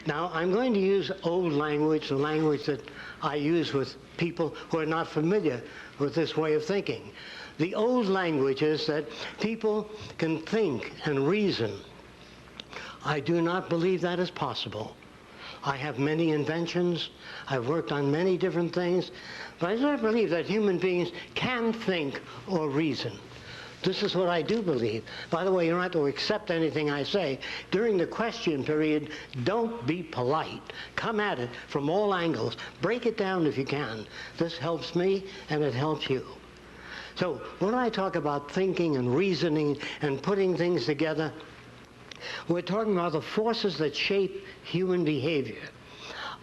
Now, I'm going to use old language, the language that I use with people who are not familiar with this way of thinking. The old language is that people can think and reason. I do not believe that is possible. I have many inventions. I've worked on many different things. But I do not believe that human beings can think or reason. This is what I do believe. By the way, you don't have to accept anything I say. During the question period, don't be polite. Come at it from all angles. Break it down if you can. This helps me and it helps you. So when I talk about thinking and reasoning and putting things together, we're talking about the forces that shape human behavior.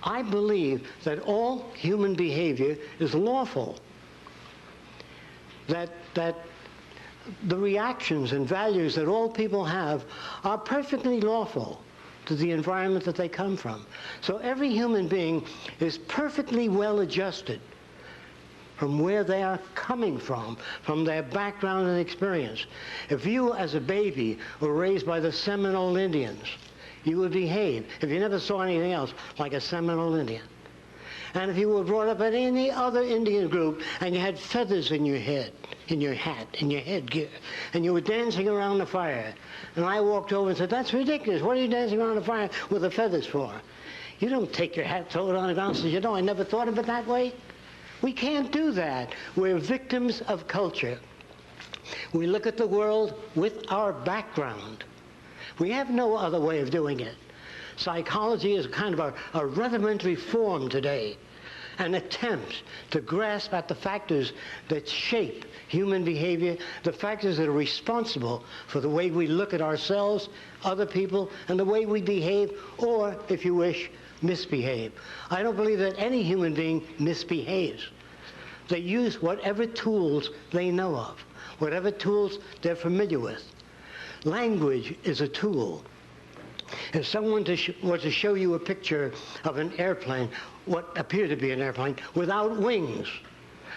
I believe that all human behavior is lawful. That the reactions and values that all people have are perfectly lawful to the environment that they come from. So every human being is perfectly well adjusted from where they are coming from their background and experience. If you as a baby were raised by the Seminole Indians, you would behave, if you never saw anything else, like a Seminole Indian. And if you were brought up in any other Indian group and you had feathers in your head, in your hat, in your headgear, and you were dancing around the fire, and I walked over and said, "That's ridiculous. What are you dancing around the fire with the feathers for?" You don't take your hat, throw it on the ground, and say, "You know, I never thought of it that way." We can't do that. We're victims of culture. We look at the world with our background. We have no other way of doing it. Psychology is kind of a rudimentary form today, an attempt to grasp at the factors that shape human behavior, the factors that are responsible for the way we look at ourselves, other people, and the way we behave, or, if you wish, misbehave. I don't believe that any human being misbehaves. They use whatever tools they know of, whatever tools they're familiar with. Language is a tool. If someone were to show you a picture of an airplane, what appeared to be an airplane, without wings,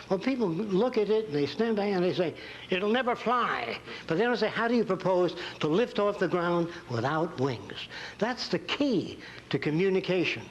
well, people look at it and they stand back and they say, "It'll never fly." But they don't say, "How do you propose to lift off the ground without wings?" That's the key to communication.